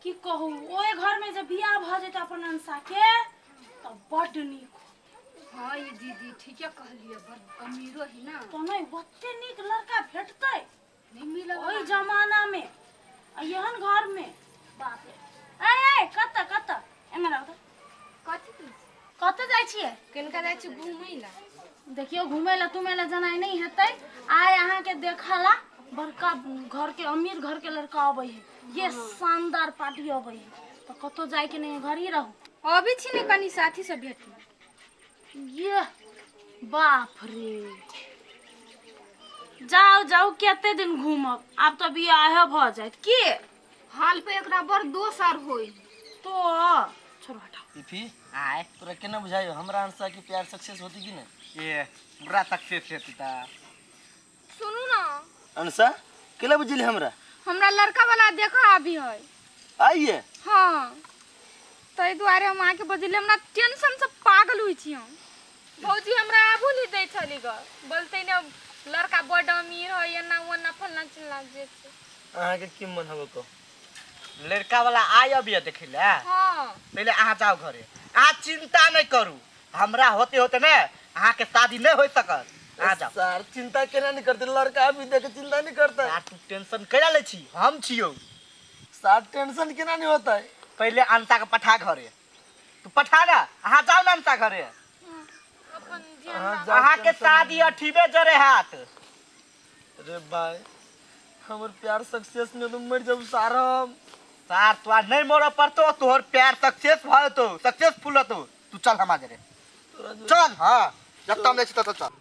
की कहू ओए घर में जब बियाह भ जेत अपन अंसा के त बड नीक। हां ये दीदी ठीक है कहलिए बड़ अमीरो है ना तो नहीं ओते नीक लड़का भेटतै नहीं मिला ओई जमाना में यहन घर में बाप रे। ए कत एमे रह कथि कत जाय छिए केनका जाय छी घुमै ला। देखियो घुमै ला तुमे ला जनाई नहीं हेतै आय अहाँ के देखला बड़का घर के अमीर घर के लड़का आबै है ये शानदार पार्टी आबै है तो कतो जाय के नहीं घर ही रहू अभी छी ने कनी साथी से भेट ये बाप रे जाओ जाओ केते दिन घूमब अब तो बियाह भ जात की हाल पे एकरा बड़ दोसर होई तो छोड़ हटा पीफी आए तोरा केना बुझायो हमरा अंसा की प्यार सक्सेस होती कि नहीं ये पूरा सक्सेस है पिता। सुनू ना अंसा केला बुझली हमरा लड़का वाला देखा अभी है आइए हां तई द्वारे हम आके बजले हमरा टेंशन से पागल होई छी हम भौजी हमरा आबू ली दै छली ग बोलते ने लड़का बड़ अमीर है या ना वना फलना चिल्ला जे अहाँ के की मन हबो को लड़का वाला आय अभी देखेला हां पहले अहाँ जाओ घरे आ चिंता नहीं करू हमरा होते होते ना अहाँ के शादी नहीं हो सकत आ जाओ सर चिंता केना नहीं करते लड़का अभी देख चिंता नहीं करता यार तू टेंशन कैला ले छी हम छियो सर टेंशन केना नहीं होता है पहले अंसा के पठा घरे तू पठा ना अहाँ जाओ ना अंसा घरे अपन अहाँ के शादी अठीबे जरे हाथ अरे भाई हमर प्यार सक्सेस में तुम मर जाऊ सारम सार तोरा नहीं मोर पड़तो तोहर प्यार सक्सेस भयो तो सक्सेसफुल हो तू चल हम आगे चल हां जब तुम ले छी तो चल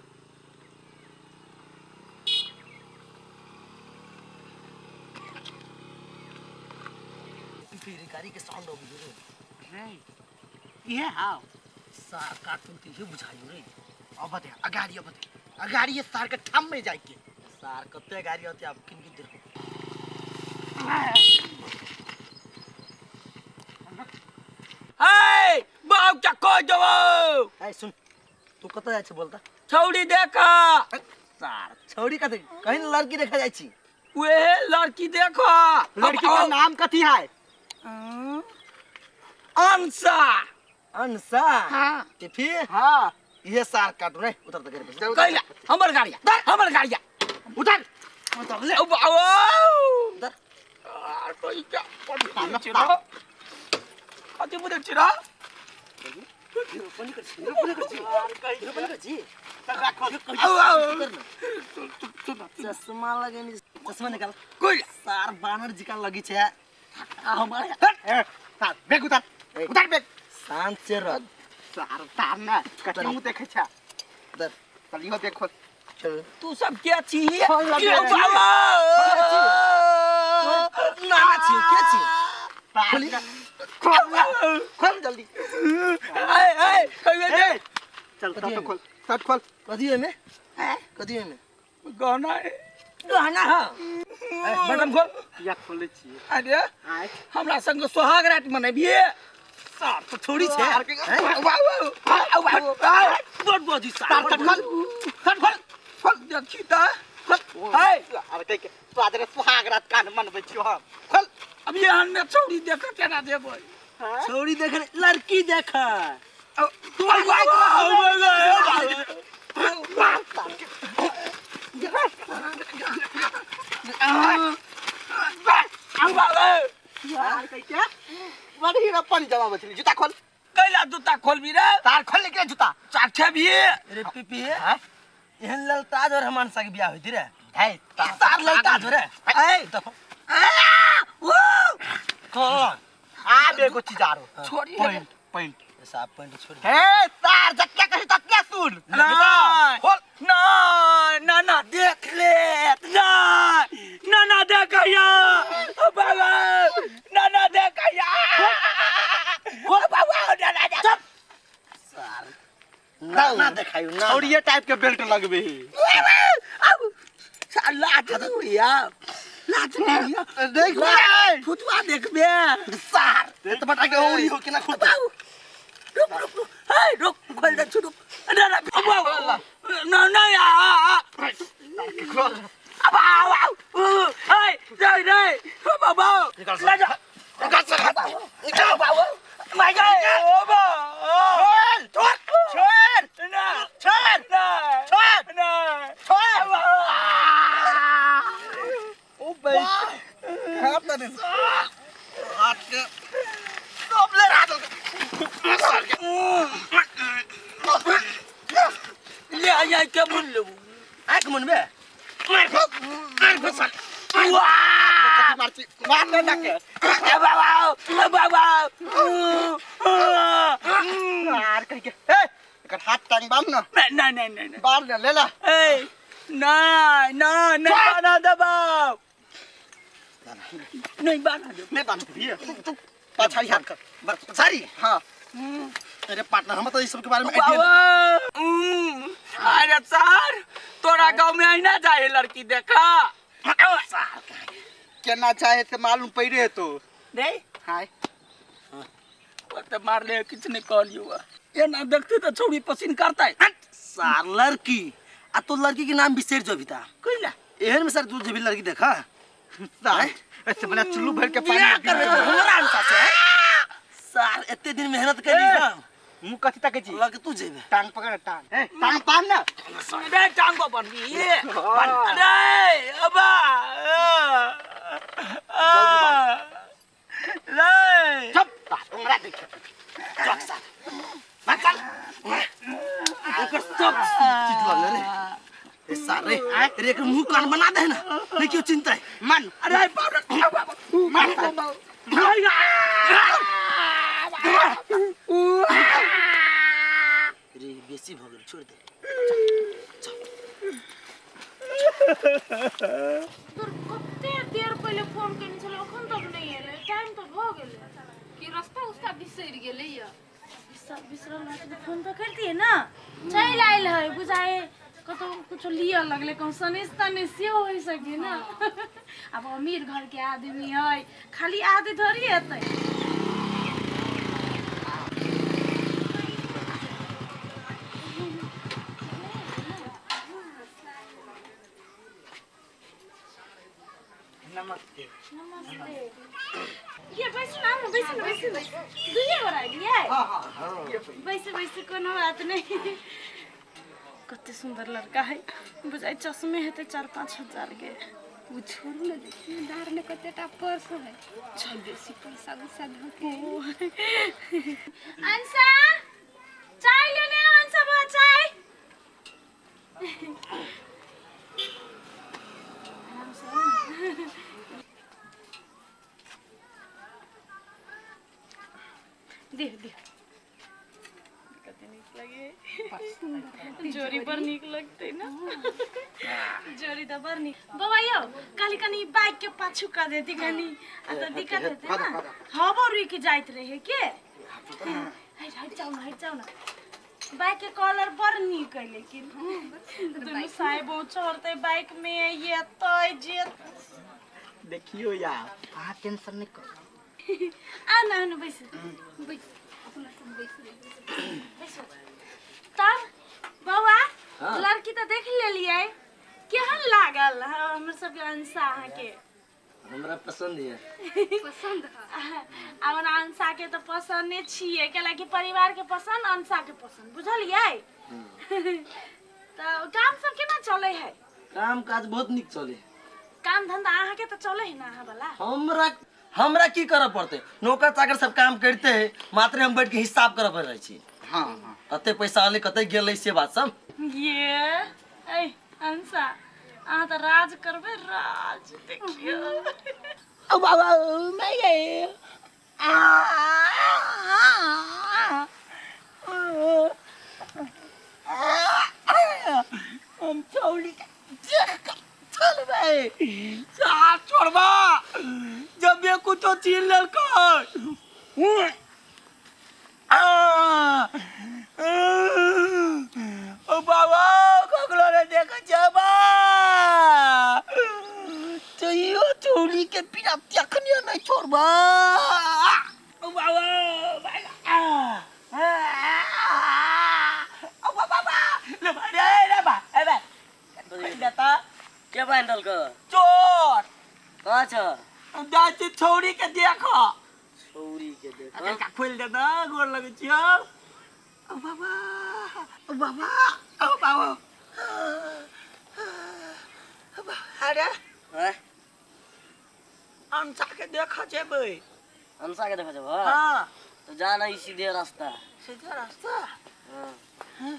फिर गाड़ी के साउंड हो गई रे ये हां सार कार्टून के बुझाइयो रे अब बते अगाड़ी ये सार के ठम में जाई के सार कते गाड़ी होती आप किन की देखो हाय बाऊ क्या कोई दबो ए सुन तू कत जाय छ बोलता छौड़ी देखा सार छौड़ी कते कहीं लड़की देखा जाय छी वे लड़की देखो लड़की का नाम कथी है अंसा अंसा हां ते फिर हां ये सार काटू रे उतर तो करे कैला हमर गाड़िया उधर उतर ले बाऊ उतर यार कोई क्या पड़ चिरा अति मुदे चिरा चश्मा लगेनी चश्मा निकाल कोई सार बानर जी का लगी छे आ हमारे सार बेग उधर बेग शांत से रह सार तार ना कथी मुंह देखे छा उधर चलियो देखो चल तू सब क्या छी ना छी के छी खोली खोल जल्दी ए चल तो खोल शर्ट खोल कदी में गाना है गहना हां बटन खोल या खोले छी अरे हमरा संग सोहाग रात मनेबिए सार तो थोड़ी छे बहुत बोझी सार खोल देखी ता हाय अरे कह के तो आदरे सुहाग रात कान मनबै छियो हम खोल अब यहाँ में छौड़ी देख केना देबो छौड़ी देख लड़की देख तू यार कह के बड़ी ना पानी जमा बचली जूता खोल कैला जूता खोल भी रे तार खोल के जूता चाचे भी रे पीपी एहन ललता जोर हमन सके बियाह होती रे है तार ललता जोर ए देखो कौन आ देखो चीजारो छोड़ी पॉइंट साफ पॉइंट छोड़ हे तार जक्का कहि तक्का सुन खोल ना देख ले ना देखया बाबा ना देखया ओ बाबा ना चुप सार ना देखायो ना और ये टाइप के बेल्ट लगबे अब लाज दुरिया देख फुटवा देखबे सार ते तो बटा के औरी हो के ना खुद रुक खोल दे छुड़ू ना यार अब आओ हाय रे बाबा निकाल हाथ के सब ले रहा ले आया क्या बोल लो आंख मन में मार फसा मारती मारने लगे बाबा मार करके ए एक हाथ टांग बांध ना नहीं बांध ले ला ए नहीं बाना दबाओ नहीं बाना दो नहीं बांध ये पछाड़ी हाथ कर पछाड़ी हां अरे पार्टनर हम तो इस सब के बारे में अरे सर तोरा गांव में आई ना जाए लड़की देखा केना चाहे तो मालूम पड़े है तो नहीं हाय वो तो मार ले किछ नहीं कह लियो ये ना देखते तो छोड़ी पसीन करता है सार लड़की आ तो लड़की के नाम बिसेर जो बिता कोई ना एहन में सर तू जब लड़की देखा सार ऐसे बना चुल्लू भर के पानी क्या कर रहे हो हमरा अनुसार से सार इतने दिन मेहनत करी ना मुंह कथि तक जी लगे तू जेबे टांग पकड़ टांग टांग पान ना अरे टांग को बन गई ये अरे अबा जल्दी ले चुप उंगरा देख चक सा मकल एक सब चीज वाला रे ए सारे रे के मुंह कान बना दे ना नहीं क्यों चिंता है मन अरे पाउडर मन रे बेसी भ गेल छोड़ दे तोर कते देर पहले फोन करने छले अखन तक नहीं एले टाइम तो भ गेले कि रास्ता उसका बिसर गेलै या सब बिसरल रहे तो फोन तो करती है ना चल आइल है बुझाए कतो कुछ लिया लगले कौन सनेस तनेस से हो सके ना अब अमीर घर के आदमी है खाली आदि धरी हेतै नमस्ते नमस्ते ये बैसो ना बैसो दुनिया बराई है बैसे कोनो बात नहीं कते सुंदर लड़का है बुझाई चश्मे है 4-5 हजार के वो छोड़ ले देखी दार में कतेटा पर्स है चल बेसी पैसा गुस्सा धके अंसा चाय लेने अंसा बा चाय दे कते नीक लगे जोरी पर नीक लगते ना जोरी तो पर नीक बाबा यो काली कनी बाइक के पाछू का देती कनी आ तो दिक्कत हेते ना हबो रुक जाइत रहे के हट जाओ ना बाइक के कलर पर नीक है लेकिन दोनों साइब चढ़ते बाइक में ये तय जे देखियो यार आ टेंशन नहीं कर आ ना बैस तब बाबा लड़की तो देख लेलिए केहन लागल हमर सब के अंसा के हमरा पसंद है पसंद है अब अंसा के तो पसंद छिए केला कि परिवार के पसंद अंसा के पसंद बुझलिए तो काम सब केना चले है काम काज बहुत निक चले काम धंधा आहा के तो चले है ना आहा वाला हमरा की करे पड़ते नौकर चाकर सब काम करते हैं मात्र हम बैठ के हिसाब करे पड़ रही छी हां कते पैसा आले कते गेलै से बात सब ये ए अंसा आ तो राज करबे राज देखियो ओ बाबा मैं गए हम चौड़ी चल भाई साथ छोड़बा जब ये कुछ तो चीन लड़का ओ बाबा कगलो ने देखा जाबा तो यो चौड़ी के बिना देखनियो नहीं छोड़बा ओ बाबा ओ बाबा ले बा बेटा के बैंडल का चोर कहाँ छ दाची छोड़ी के देखो छौरी के देख का खोल दे ना गोर लगे छियो ओ बाबा ओ बाबा ओ बाबा अरे हैं अंसा के देखा जेबै अंसा के देखा जब हाँ तो जाना ही सीधे रास्ता। सीधा रास्ता। हाँ।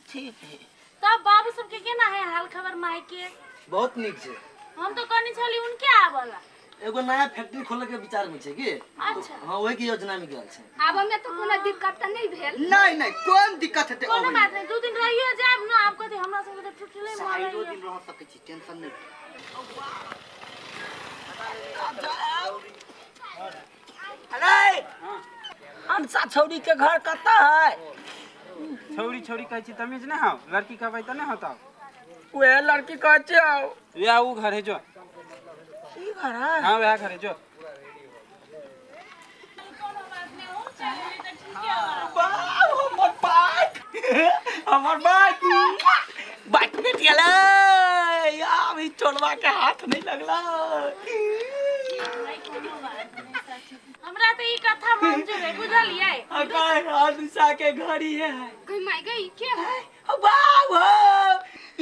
ठीक है। तब बाबू सबके केना है हाल खबर माई के? बहुत निक छै। हम तो कहनी छली उनके आबला। एगो नया फैक्ट्री खोले के विचार में छै की? अच्छा हाँ वही की योजना में गेल छै। आब हमें तो कोनो दिक्कत त नहीं भेल। नहीं कोन दिक्कत हेतै? कोनो बात नहीं, 2 दिन रहिए जाब ना। आप कथि हमरा सब के टूटले मारे। 2 दिन रह सकै छी, टेंशन नहीं। अरे अंसा छौरी के घर कता है? छौरी छौरी कहै छी तमीज नहीं हो, लड़की कहबै त नहीं होता। वे लड़की कहते हो वे ऊ घर है जो। ई घर है? हाँ वह घर है जो। हमर बाइक बाइक में गेलै यार, ई चोरवा के हाथ नहीं लगला। हमरा तो ई कथा मंजूर है, बुझलिए? अकाय आदिशा के घरी है। कहीं माई गई के है? बाबू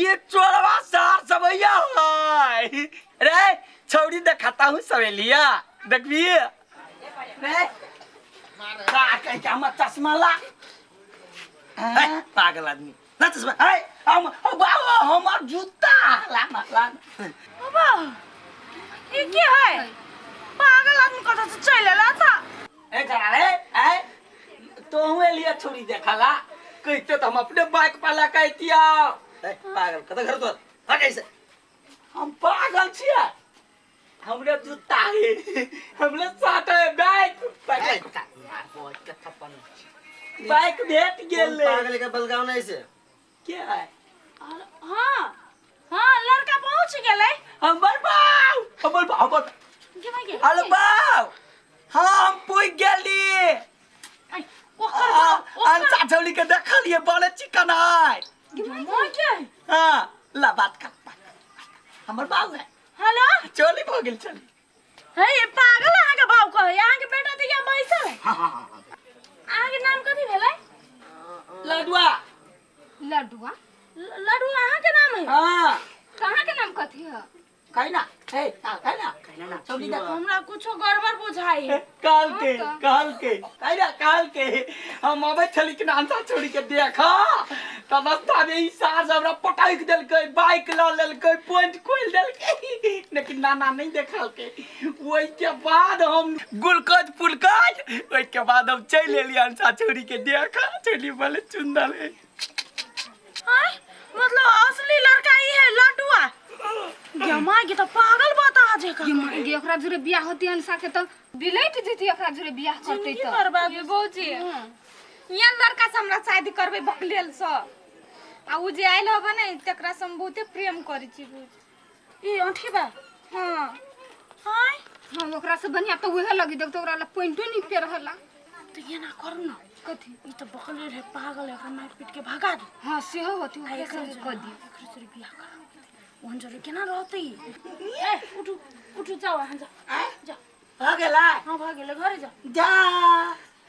ये चोरवा सार सबैया है रे। छौरी दिखाता हूँ सवेलिया, देखिए रे का कह के हम चश्मा ला। है पागल आदमी ना चश्मा है। हम बाबू हमार जूता ला माला। बाबा ई के है? पागल आदमी कथा से चलेला था। ए जरा रे है तो हुए लिए छौरी देखला कहते तो हम अपने बाइक पर ला कहतिया। पागल कत घर तो हटे से। हम पागल छियै, हमरे जूता है, हमरे साथ है बाइक। बाइक भेट गेल। पागल के बलगाव नहीं से। क्या है? हां हां लड़का पहुंच गेलै। हमर बाऊ हमर बाऊ के भाई के? हेलो बाऊ हम पुइ गेली। आई ओकर अंसा छौली के देखलिए बड़े चिकन है। मोय के? हां ला बात कर। हमर बाऊ है। हेलो चोली भ गेल चली। हे ये पागल अहाँ के बाऊ कहे? अहाँ के बेटा त यहाँ बैसल है। हां अहाँ के नाम कथि भेलै? लडुआ। लड्डुआ? लड्डू अहाँ के नाम है? हां कहाँ के नाम कथी है? कहना हे कहना ना छौली देख। हमरा कुछो गड़बड़ बुझाई है। काल के हम अबे छली के अंसा छोड़ी के देखा तब रास्ता में ई सार हमरा पटाइक देलकै, बाइक ल लेलकै, पॉइंट खोल देलकै, लेकिन नाना नहीं देखल के। ओई के बाद हम गुलकज पुलकज ओई के बाद हम चल एली अंसा छोड़ी के देखा। छोड़ी बोले चुंदल है। हाय मतलब असली लड़का ई है लड्डुआ? गमा के तो पागल बता जे का। ये माई गे ओकरा जुरे बियाह होती अंसा के तो बिलेट देती ओकरा जुरे बियाह करते जिंदगी तो। बर्बाद। ये बौजी यहाँ लड़का से हमरा शादी करबे भकलेल स आ उ जे आइल होबे नै तकरा से हम बहुते प्रेम करै छी बौजी। ई अंठी बा? हां हाय हम ओकरा से बढ़िया तो उहे लगी देख तो ओकरा ला पॉइंटो नहीं पे रहला। तो ये ना करू ना। कथी? ई तो बकले रे पागल है, मार पीट के भगा दे। हां सेहो होती हाय ओकरा से कर दी। एकरे से बियाह करा। ओहन जरे केना रहतै? ए उठू जाओ अहाँ जा। आ गेला। हां भाग गेले घरे जा। जा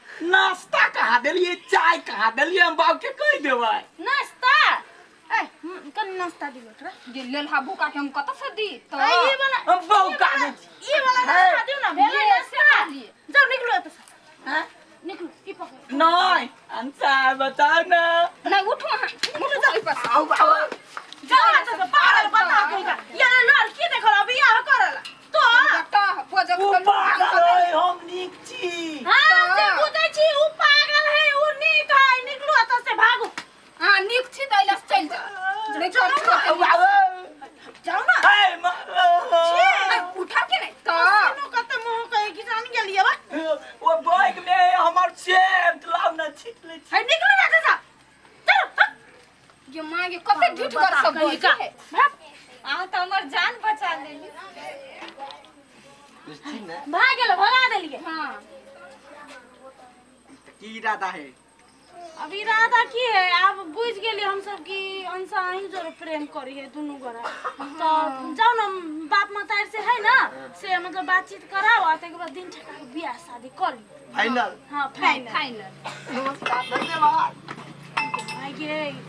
नाश्ता कहाँ देलिए, चाय कहाँ देलिए, हम बाबू के कह देबै। नाश्ता ए कन नाश्ता दियो एकरा। जे लेल हा भूका के हम कत से दी तो आ ई वाला हम बाबू का दे। ई वाला नाश्ता दियो ना भेले ये नाश्ता। लिए। जाओ निकलो एत से। हैं? निकलो ई पकड़। नहीं अंसा बताओ ना। नहीं उठो हां उठो जा पास। आओ बाबू जाओ एत से पागल बता कइगा। ये लड़की देखला बियाह करला तो बेटा पोजक ऊ पागल है, हम नीक छी। हां से बुझै छी ऊ पागल है, ऊ नीक है। निकलो एत से भागो। हां निक छी दैला चल जा। नहीं कर बाबू जाओ ना। हे उठा के नहीं तो सुनो कते मोह कहे कि जान गेलिए बा। वो बाइक में हमर सेंट लाव ना छिट ले। है निकलो ना एत से। चलो ये मां के कते झूठ कर सब बोल है। आ तो हमर जान बचा लेली। भाग गेल भगा देलिए। हां की इरादा है? अब इरादा की है? आप बुझ गेली हम सब की अंसा ही जो प्रेम करी है दुनू गोरा। तो जाओ ना बाप मातार से है ना से मतलब बातचीत कराओ आ के बाद दिन ठका के बियाह शादी कर ली। फाइनल। हां फाइनल। नमस्कार धन्यवाद। आगे